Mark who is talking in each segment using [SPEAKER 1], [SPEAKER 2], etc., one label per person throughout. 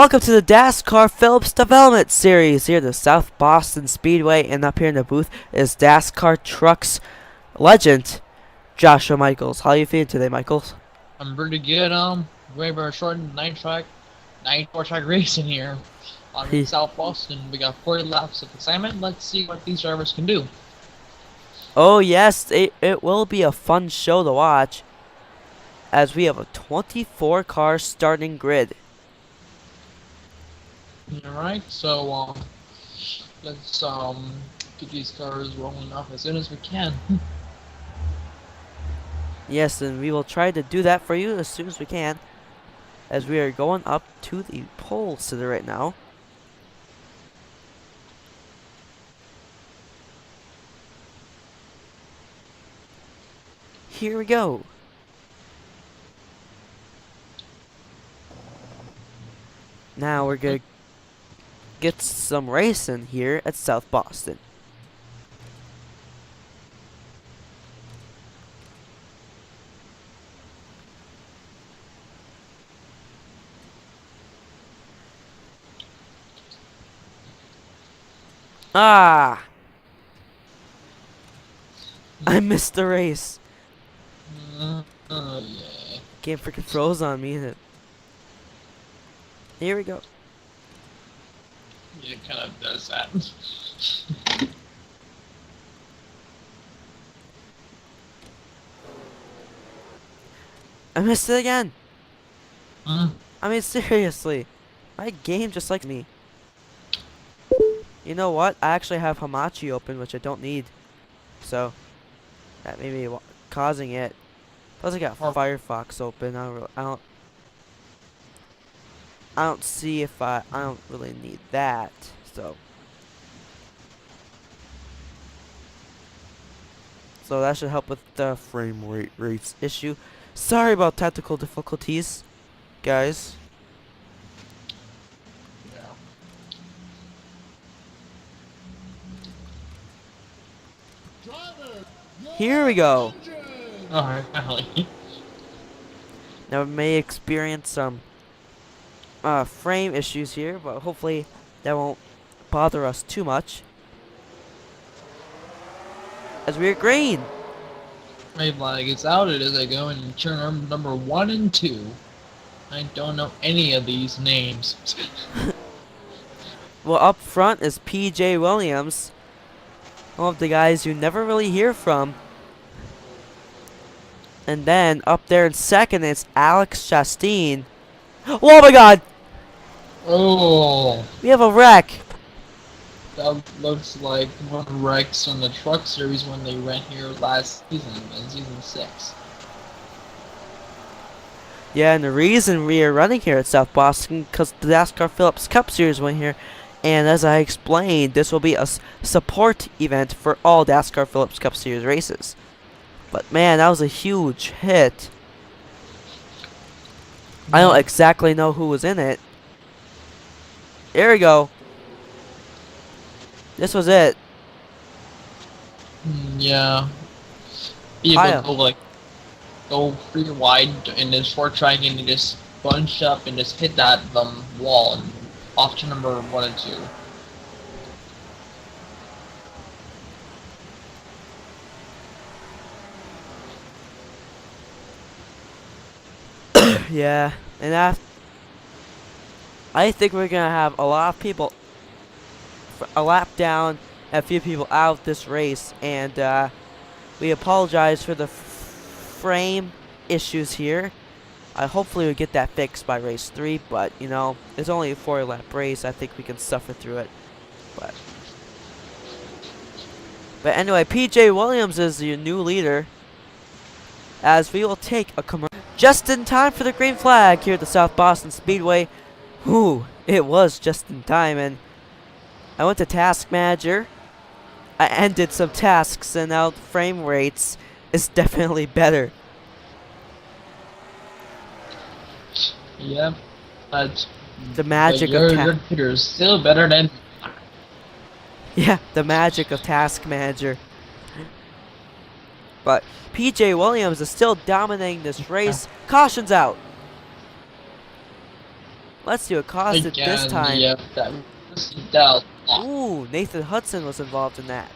[SPEAKER 1] Welcome to the DASCAR Phillips Development Series here at the South Boston Speedway, and up here in the booth is DASCAR Trucks legend Joshua Michaels. How are you feeling today, Michaels?
[SPEAKER 2] I'm pretty good. We were shortened nine four track racing here in South Boston. We got 40 laps of excitement. Let's see what these drivers can do.
[SPEAKER 1] Oh yes, it will be a fun show to watch, as we have a 24 car starting grid.
[SPEAKER 2] Alright, so let's get these cars rolling off as soon as we can.
[SPEAKER 1] Yes, and we will try to do that for you as soon as we can, as we are going up to the pole sitter right now. Here we go. Now we're gonna get some racing here at South Boston. Ah! I missed the race.
[SPEAKER 2] Yeah.
[SPEAKER 1] Game freaking froze on me. Here we go.
[SPEAKER 2] It kind of does that.
[SPEAKER 1] I missed it again.
[SPEAKER 2] Mm.
[SPEAKER 1] I mean, seriously. My game just likes me. You know what? I actually have Hamachi open, which I don't need. So, that may be causing it. Plus, I got Firefox open. I don't see if I don't really need that. So that should help with the frame rate rates issue. Sorry about technical difficulties, guys. Here we go.
[SPEAKER 2] Alright, finally.
[SPEAKER 1] Now we may experience some frame issues here, but hopefully that won't bother us too much, as we're green.
[SPEAKER 2] My flag is out. It is going in turn number 1 and 2. I don't know any of these names.
[SPEAKER 1] Well, up front is P.J. Williams, one of the guys you never really hear from. And then up there in second is Alex Chastain. Oh my god!
[SPEAKER 2] Oh,
[SPEAKER 1] We have a wreck!
[SPEAKER 2] that looks like one of the wrecks on the truck series when they ran here last season, in season 6.
[SPEAKER 1] Yeah, and the reason we are running here at South Boston, because the DASCAR Phillips Cup Series went here. And as I explained, this will be a support event for all DASCAR Phillips Cup Series races. But man, that was a huge hit. I don't exactly know who was in it. There we go. This was it.
[SPEAKER 2] Yeah. People go pretty wide in this short track and they just bunch up and just hit that wall and off to number 1 and 2.
[SPEAKER 1] Yeah, and I think we're gonna have a lot of people a lap down, and a few people out this race, and we apologize for the frame issues here. Hopefully we get that fixed by race 3, but you know, it's only a 4-lap race. I think we can suffer through it. But anyway, P.J. Williams is your new leader, as we will take a commercial just in time for the green flag here at the South Boston Speedway. Ooh, it was just in time, and I went to Task Manager. I ended some tasks, and now the frame rates is definitely better.
[SPEAKER 2] Yeah, but
[SPEAKER 1] The magic of
[SPEAKER 2] your computer is still better than.
[SPEAKER 1] Yeah, the magic of Task Manager. But P.J. Williams is still dominating this race. Caution's out. Let's see what caused it this
[SPEAKER 2] Again,
[SPEAKER 1] time.
[SPEAKER 2] yep, that was
[SPEAKER 1] Ooh, Nathan Hudson was involved in that.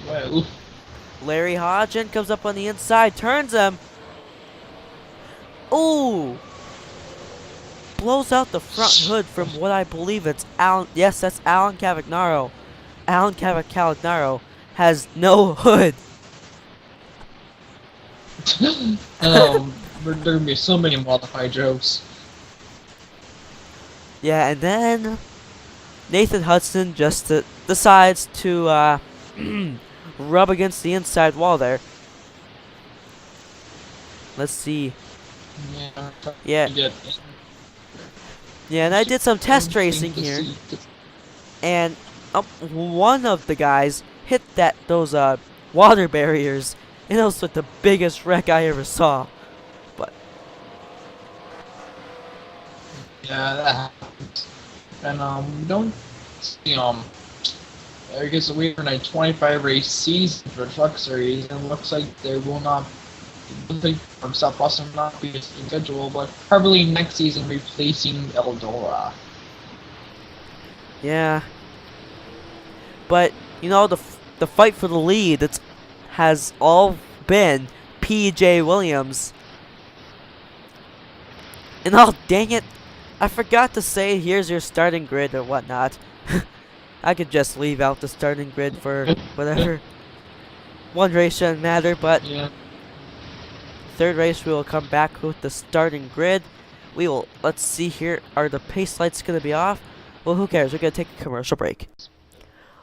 [SPEAKER 2] Well,
[SPEAKER 1] Larry Hodgin comes up on the inside, turns him. Ooh! Blows out the front hood from what I believe it's Alan. Yes, that's Alan Cavagnaro. Alan Cavagnaro has no hood.
[SPEAKER 2] there gonna be so many modified jokes.
[SPEAKER 1] Yeah, and then Nathan Hudson just decides to rub against the inside wall there. Let's see. Yeah. Yeah, and I did some test racing here, and one of the guys hit those water barriers, and it was like the biggest wreck I ever saw. But
[SPEAKER 2] yeah, that happens. And don't see I guess we are in a 25 race season for Truck Series, and it looks like there will not. From South Boston will not be a schedule, but probably next season replacing Eldora.
[SPEAKER 1] yeah, but you know the fight for the lead has all been P.J. Williams. And oh dang it, I forgot to say here's your starting grid or whatnot. I could just leave out the starting grid for whatever. One race shouldn't matter, but
[SPEAKER 2] Yeah.
[SPEAKER 1] third race we will come back with the starting grid. We will, let's see here, are the pace lights going to be off? Well, who cares, we're going to take a commercial break.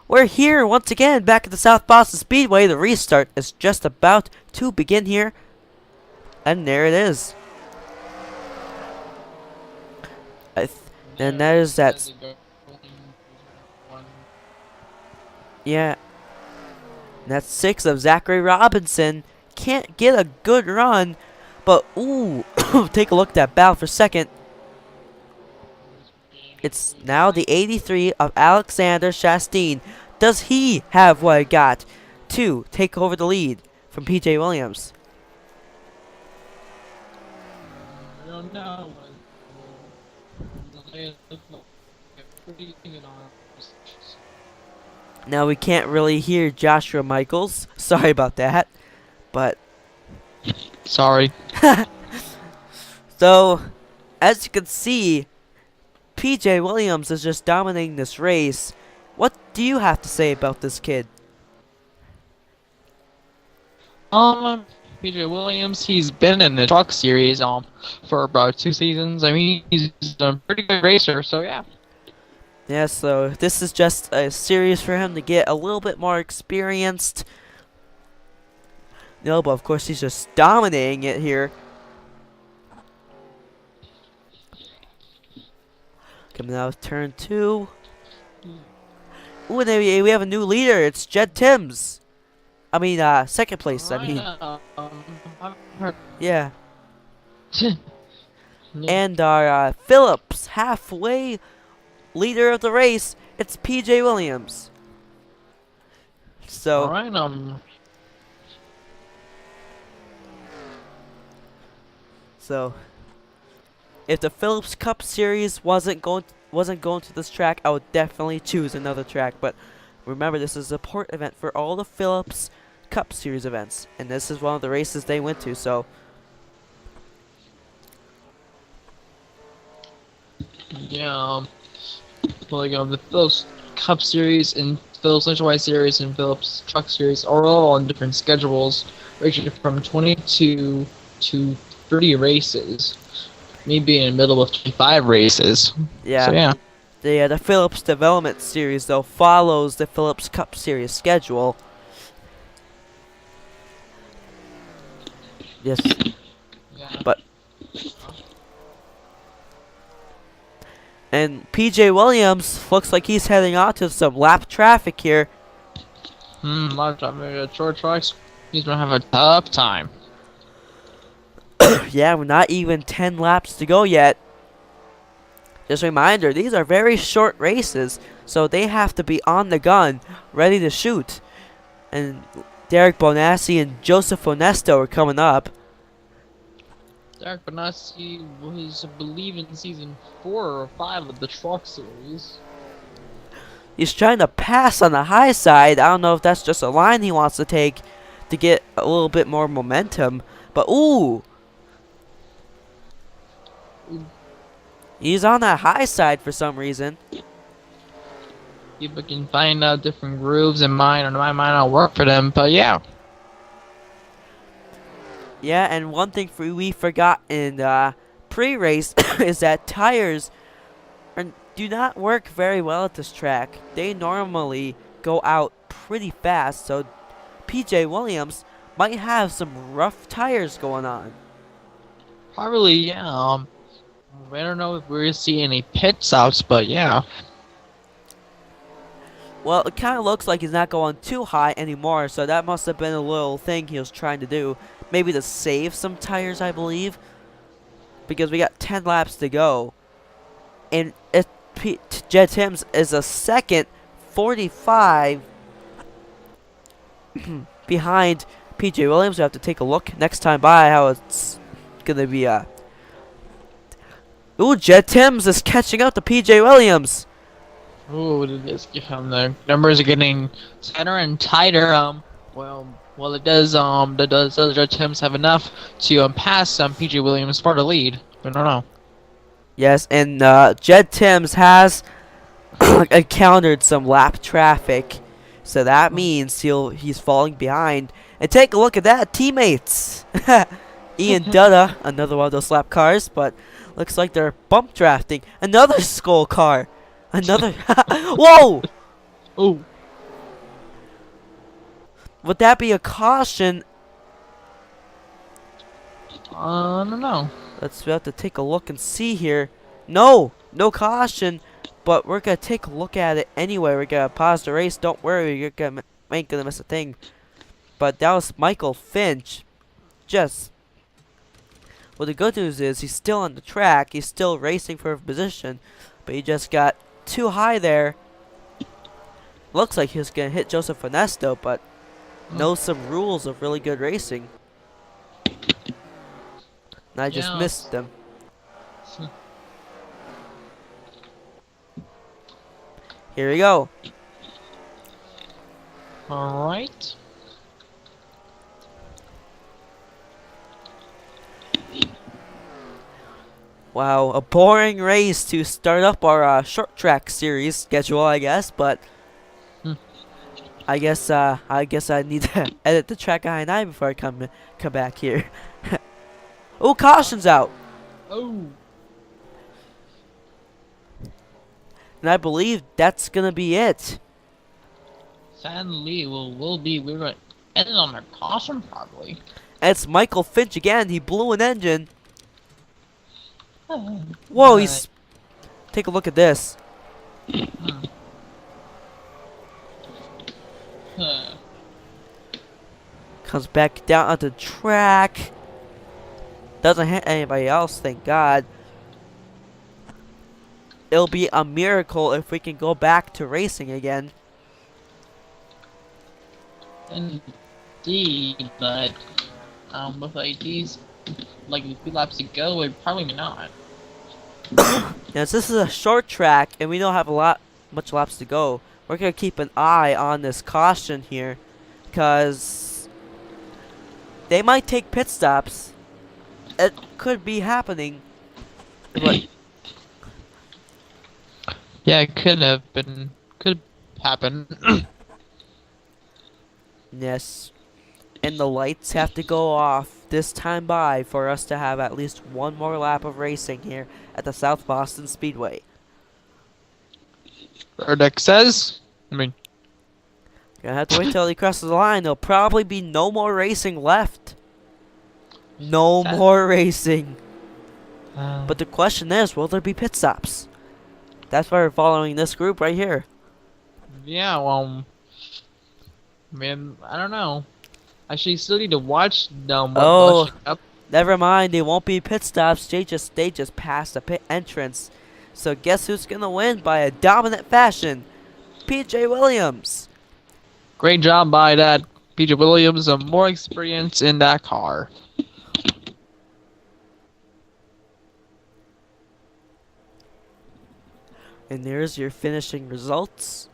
[SPEAKER 1] We're here once again back at the South Boston Speedway. The restart is just about to begin here. And there it is. And that is that. Yeah. And that's 6 of Zachary Robinson. Can't get a good run. But, ooh, take a look at that battle for second. It's now the 83 of Alexander Chastain. Does he have what I got to take over the lead from P.J. Williams?
[SPEAKER 2] I don't know.
[SPEAKER 1] Now we can't really hear Joshua Michaels. Sorry about that. But
[SPEAKER 2] Sorry.
[SPEAKER 1] so, as you can see, P.J. Williams is just dominating this race. What do you have to say about this kid?
[SPEAKER 2] PJ Williams, he's been in the Truck Series for about 2 seasons. I mean, he's a pretty good racer, so yeah.
[SPEAKER 1] Yeah, so this is just a series for him to get a little bit more experienced. No, but of course he's just dominating it here. Coming out of turn 2. Ooh, and then we have a new leader. It's Jed Timms. I mean, second place. I mean, yeah. And our Phillips halfway leader of the race. It's P.J. Williams. So.
[SPEAKER 2] Alright,
[SPEAKER 1] So, if the Phillips Cup Series wasn't going to this track, I would definitely choose another track. But remember, this is a port event for all the Phillips Cup Series events, and this is one of the races they went to. So,
[SPEAKER 2] yeah, like the Phillips Cup Series and Phillips Nationwide Series and Phillips Truck Series are all on different schedules, ranging from 22 to 30 races, maybe in the middle of 25 races.
[SPEAKER 1] yeah.
[SPEAKER 2] So, yeah.
[SPEAKER 1] The Phillips Development Series, though, follows the Phillips Cup Series schedule. Yes,
[SPEAKER 2] Yeah.
[SPEAKER 1] but and P.J. Williams looks like he's heading on to some lap traffic here.
[SPEAKER 2] A lot of time, short tracks, he's gonna have a tough time.
[SPEAKER 1] Yeah, we're not even 10 laps to go yet. Just a reminder, these are very short races, so they have to be on the gun, ready to shoot. And Derek Bonassi and Joseph Onesto are coming up.
[SPEAKER 2] Derek Benassi was, I believe, in season 4 or 5 of the Truck Series.
[SPEAKER 1] He's trying to pass on the high side. I don't know if that's just a line he wants to take to get a little bit more momentum. But ooh, he's on that high side for some reason.
[SPEAKER 2] People can find out different grooves in mine, or my might not work for them, but yeah.
[SPEAKER 1] Yeah, and one thing we forgot in pre-race is that tires do not work very well at this track. They normally go out pretty fast, so PJ Williams might have some rough tires going on.
[SPEAKER 2] Probably, yeah. I don't know if we're seeing any pit stops, but yeah.
[SPEAKER 1] Well, it kind of looks like he's not going too high anymore, so that must have been a little thing he was trying to do. Maybe to save some tires, I believe. Because we got 10 laps to go. And Jed Timms is a second 45 behind PJ Williams. We have to take a look next time by how it's going to be. Ooh, Jed Timms is catching up to PJ Williams.
[SPEAKER 2] Ooh, the numbers are getting tighter and tighter. Well, it does. Does Judge Timms have enough to pass PJ Williams for the lead? I don't know.
[SPEAKER 1] Yes, and Jed Timms has encountered some lap traffic, so that means he's falling behind. And take a look at that, teammates. Ian Dutta, another one of those lap cars, but looks like they're bump drafting. Another skull car. Another. Whoa!
[SPEAKER 2] Ooh.
[SPEAKER 1] Would that be a caution?
[SPEAKER 2] I don't know.
[SPEAKER 1] We have to take a look and see here. No caution, but we're gonna take a look at it anyway. We're gonna pause the race. Don't worry, you're gonna ain't gonna miss a thing. But that was Michael Finch. Well, the good news is he's still on the track. He's still racing for a position, but he just got too high there. Looks like he was gonna hit Joseph Onesto, but knows some rules of really good racing. And I just missed them. Here we go.
[SPEAKER 2] Alright.
[SPEAKER 1] Wow, a boring race to start up our short track series schedule, I guess, but I guess I need to edit the track I-9 before I come back here. Oh, caution's out.
[SPEAKER 2] Oh.
[SPEAKER 1] And I believe that's gonna be it.
[SPEAKER 2] Sadly, we're going to end it on a caution probably.
[SPEAKER 1] And it's Michael Finch again. He blew an engine. Whoa, he's. Take a look at this. Comes back down onto the track. Doesn't hit anybody else, thank God. It'll be a miracle if we can go back to racing again.
[SPEAKER 2] Indeed, but with like these, like a few laps to go, we probably not.
[SPEAKER 1] Yes, this is a short track, and we don't have much laps to go. We're gonna keep an eye on this caution here, because they might take pit stops. It could be happening, but
[SPEAKER 2] yeah, it could happen.
[SPEAKER 1] yes, and the lights have to go off this time by for us to have at least one more lap of racing here at the South Boston Speedway.
[SPEAKER 2] Verdict says,
[SPEAKER 1] gonna have to wait till he crosses the line. There'll probably be no more racing left. No more racing. But the question is, will there be pit stops? That's why we're following this group right here.
[SPEAKER 2] Yeah, well, man, I don't know. Actually, still need to watch them.
[SPEAKER 1] Never mind. They won't be pit stops. They just passed the pit entrance. So guess who's gonna win by a dominant fashion? PJ Williams.
[SPEAKER 2] Great job by that PJ Williams more experience in that car.
[SPEAKER 1] And there's your finishing results.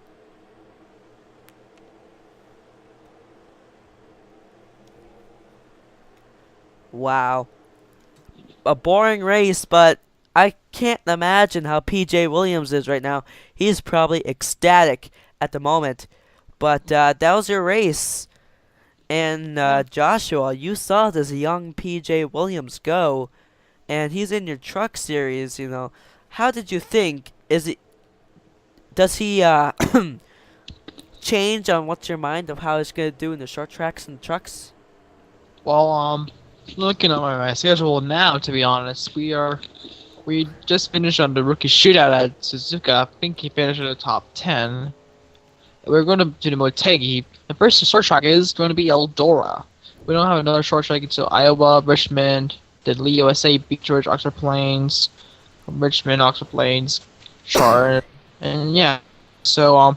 [SPEAKER 1] Wow. A boring race, but I can't imagine how PJ Williams is right now. He's probably ecstatic at the moment. But that was your race. And Joshua, you saw this young PJ Williams go, and he's in your truck series. How did you think? Does he change on what's your mind of how he's gonna do in the short tracks and trucks?
[SPEAKER 2] Well, looking at my schedule now, to be honest, we just finished on the rookie shootout at Suzuka. I think he finished in the top 10. We're going to do the Motegi. The first short track is going to be Eldora. We don't have another short track until Iowa, Richmond, the Lee USA, Beach Ridge, Oxford Plains, Richmond, Oxford Plains, Chart, and yeah. So I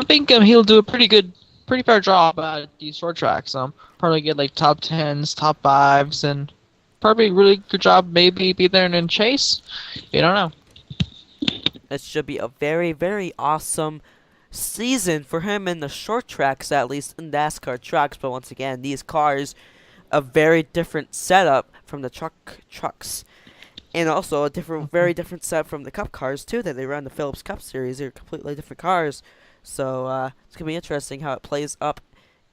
[SPEAKER 2] think he'll do a pretty fair job at these short tracks. Probably get like top 10s, top 5s, and probably really good job. Maybe be there and then chase. You don't know.
[SPEAKER 1] It should be a very, very awesome season for him in the short tracks, at least in DASCAR trucks. But once again, these cars, a very different setup from the trucks. And also a very different setup from the Cup cars, too, that they run the Phillips Cup Series. They're completely different cars. So it's going to be interesting how it plays up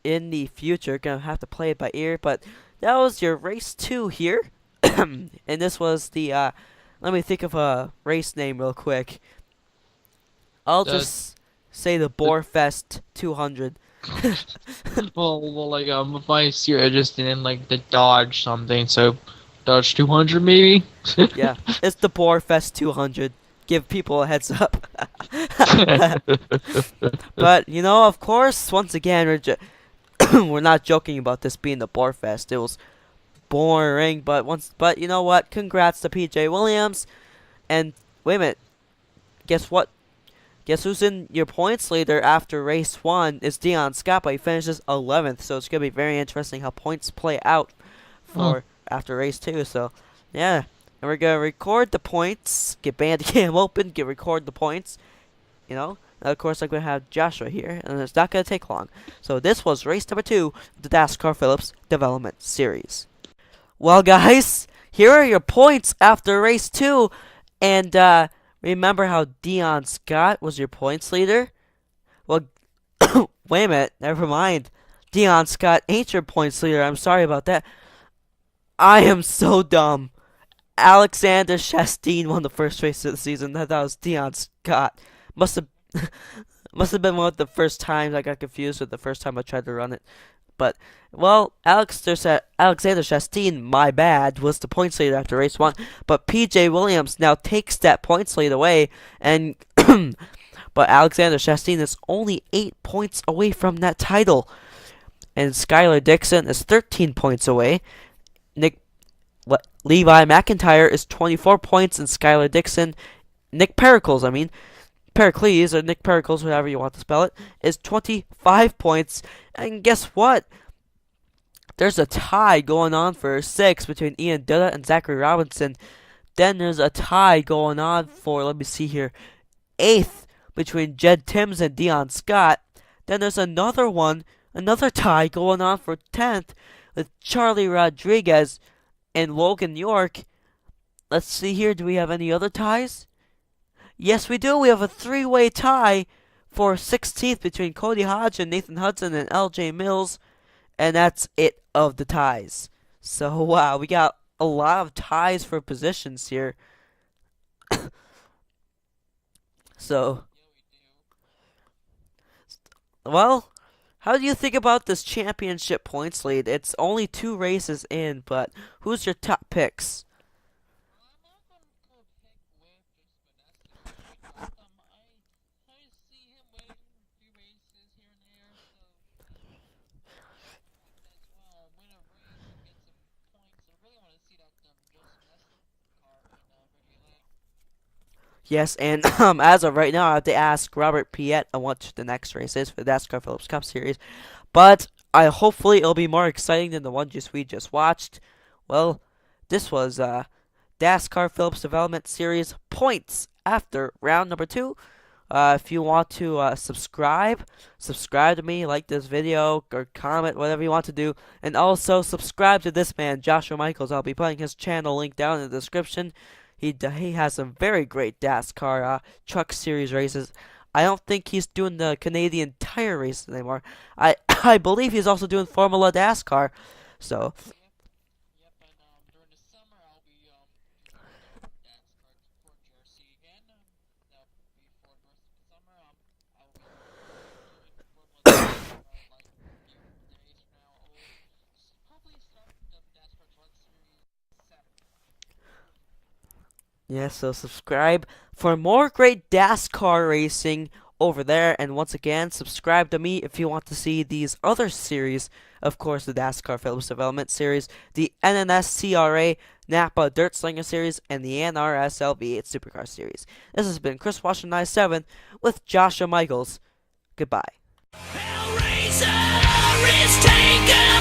[SPEAKER 1] in the future. Going to have to play it by ear. But that was your race 2 here. And this was the let me think of a race name real quick. I'll
[SPEAKER 2] The,
[SPEAKER 1] just say the
[SPEAKER 2] the
[SPEAKER 1] Borefest 200.
[SPEAKER 2] like if I see it just in like the Dodge something, so Dodge 200 maybe.
[SPEAKER 1] Yeah, it's the Borefest 200. Give people a heads up. But of course, once again, we're not joking about this being the Borefest. It was boring, but you know what? Congrats to PJ Williams. And wait a minute, guess what? Guess who's in your points leader after race 1 is Dion Scott, but he finishes 11th. So it's gonna be very interesting how points play out for after race 2. So yeah, and we're gonna record the points. Get Bandicam open. Record the points. And of course, I'm gonna have Joshua here, and it's not gonna take long. So this was race number 2 of the DASCAR Phillips Development Series. Well, guys, here are your points after race 2. And remember how Dion Scott was your points leader? Well, wait a minute. Never mind. Dion Scott ain't your points leader. I'm sorry about that. I am so dumb. Alexander Chastain won the first race of the season. That was Dion Scott. Must have must have been one of the first times I got confused with the first time I tried to run it. But, well, Alexander Chastain, my bad, was the points leader after race 1. But PJ Williams now takes that points lead away. And but Alexander Chastain is only 8 points away from that title. And Skylar Dixon is 13 points away. Levi McIntyre is 24 points. And Skylar Dixon, Nick Pericles, Pericles, or Nick Pericles, whatever you want to spell it, is 25 points. And guess what? There's a tie going on for 6 between Ian Dutta and Zachary Robinson. Then there's a tie going on for, let me see here, 8th between Jed Timms and Dion Scott. Then there's another tie going on for 10th with Charlie Rodriguez and Logan York. Let's see here, do we have any other ties? Yes, we do. We have a 3-way tie for 16th between Cody Hodge and Nathan Hudson and LJ Mills. And that's it of the ties. So, wow, we got a lot of ties for positions here. So, well, how do you think about this championship points lead? It's only 2 races in, but who's your top picks? Yes, and as of right now, I have to ask Robert Piet on what the next race is for the DASCAR Phillips Cup Series. But I hopefully it'll be more exciting than the one we just watched. Well, this was DASCAR Phillips Development Series points after round number 2. If you want to subscribe to me, like this video, or comment, whatever you want to do. And also subscribe to this man, Joshua Michaels. I'll be putting his channel link down in the description. He has some very great DASCAR truck series races. I don't think he's doing the Canadian Tire races anymore. I I believe he's also doing Formula DASCAR. So
[SPEAKER 2] Yep, and during the summer I'll be doing NASCAR for Jersey again. That'll be for the rest of the summer. I will be doing Formula DASCAR like a few days from now. I'll probably start the NASCAR Truck Series Saturday.
[SPEAKER 1] yeah, so subscribe for more great DASCAR racing over there. And once again, subscribe to me if you want to see these other series. Of course, the DASCAR Phillips Development Series, the NNS Napa Dirt Slinger Series, and the NRS LV8 Supercar Series. This has been Chris Washington 97 with Joshua Michaels. Goodbye.
[SPEAKER 3] Hellraiser is taken.